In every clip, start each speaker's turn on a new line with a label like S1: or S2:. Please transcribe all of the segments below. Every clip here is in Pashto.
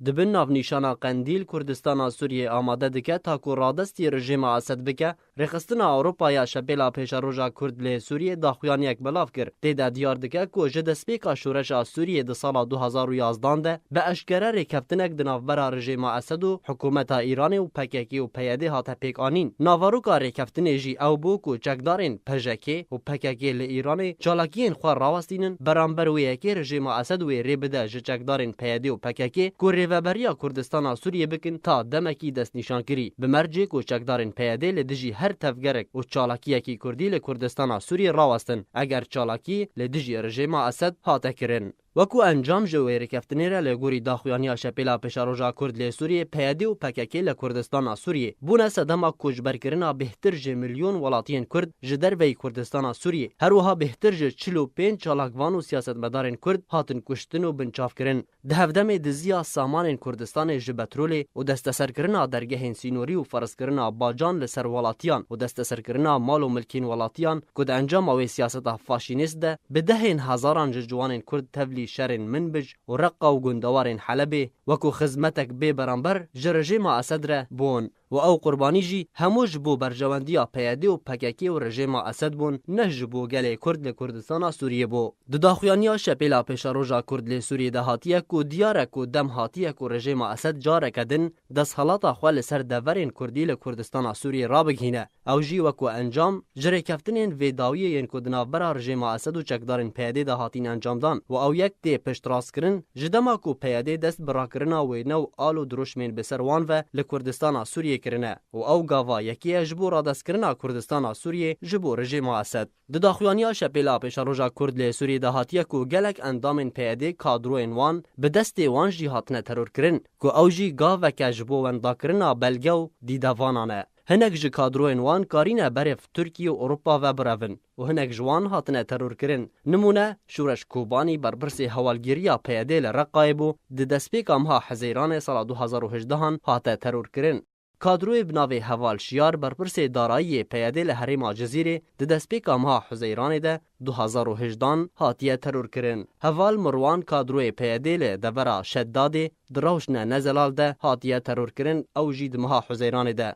S1: دبن ناونیشانا قندیل کردستان سوریه آماده دکه تا کو رادستی رژیم اسد بکه رخصتنا اوروپا یا شبیلا پیش روجا کرد له سوریه داخویان یک بلاف کر دیده دیار دکه کو جد سپیکا شورش سوریه د سال 2011 ده به اشکره رکبتنک د ناوبر رژیم اسد و حکومت ایران و پککی و پیاده هات پیکانین ناوروکا رکبتن جی او بو کو چکدارین پژکی و پککی له ایران چالاکین خو راوستینن برانبر و یکی رژیم اسد و ریبده ج چکدارین پیاده و پککی کو ریوبریا کردستان سوریه بکن تا دمکی دست نشان کری به مرجع کو چکدارین پیاده له دجی هر تفگرک و چالاکی کی کردی له کردستان سوریه راوستن اگر چالاکی له دجی رژیم اسد هات کرن وکو انجام جوی رکفتنیره لگوری داخویانی شپیلا پشاروجا کرد لی سوریه پیادی و پککی لکردستان سوریه بونه سدما کجبرکرنا بهتر ج میلیون ولاتین کرد جدر وی کردستان سوریه هر وها بهتر ج 45 چالاکوان و سیاستمدارین کرد هاتن کشتن و بنچاف کرن ده هفدم دزیا سامان کردستان ج پترول و دستسرکرنا درگه سینوری و فرضکرنا باجان لسر ولاتیان و دستسرکرنا مال و ملکین ولاتیان کد انجام او سیاست فاشینیست ده به دهین هزاران جوانین کرد تبلی شرین منبج و رقا و گندوارین حلبه وکو خدمتک به برانبر رژیم اسد را بون و او قربانی جی هموش بو برجواندیا پیاده و پککی و رژیم اسد بون نه بو گله کرد لکردستان سوریه بو د داخویانیا شپیلا پشاروجا کرد ل سوریه دهاتیه کو دیاره کو دم هاتیه کو رژیم اسد جاره کدن دس حالات خپل سر دورین کردی لکردستان سوریه را بگینه او جی وکو انجام جری کفتنین ویداوی کو دناوبر رژیم اسد و چکدارین پیاده دهاتین انجام دان و او یک دی پشتراس کرن جدما کو پیاده دست براکرنا و نو آلو دروشمن بسروان و لکردستان سوریه کرنه و او گاوا یکی جبو را دست کرنا کردستان سوریه جبو رژیم اسد د داخویانیا شپیلا پشاروجا کرد ل سوریه دهاتیه کو گلک اندامن پیاده کادروین وان به دست وان جی هاتنه ترور کرن کو او جی گاوا که جبو وندا کرنا بلگو دیدوانانه هنک ج کادروین وان کارینه برف ترکیه و اروپا و برون و هنک جوان هاتنه ترور کرن نمونه شورش کوبانی برپرس حوالگیریا پیاده لرقایبو د دسپیکام ها حزیران سال 2018 هاته ترور کرن کادروی بناوی حوال شیار برپرس دارایی پیاده لحریم جزیره د دسپیکام ها حزیران ده 2018 هاتیه ترور کرن حوال مروان کادروی پیاده لدورا شداده دروشنه نزلال ده هاتیه ترور کرن او جید مها حزیران ده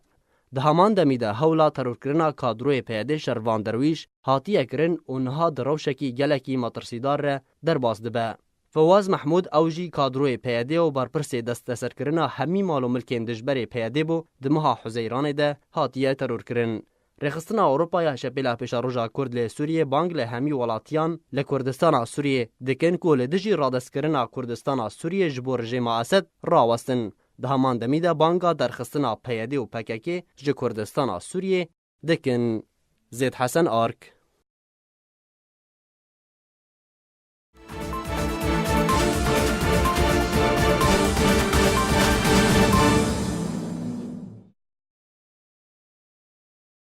S1: ده همان دمیده هولا ترور کرنا کادروی پیاده شروان درویش هاتیه کرن اونها دروشکی گلکی مترسیدار ره در باز دبه فواز محمود اوجی کادروی پیاده و برپرس دست سر کرنا همی مال و ملکین دجبر پیاده بو دمها حزیران ده هاتیه ترور کرن رخصتنا اوروپا یا شپیلا پشاروجا کرد ل سوریه بانگ له همی ولاتیان ل کردستان سوریه دکن کو له دجی رادس کرنا کردستان سوریه جبور رژیم اسد راوستن ده همان دمیده بانگا درخستنا پیاده و پککی ج کردستان سوریه دکن زید حسن آرک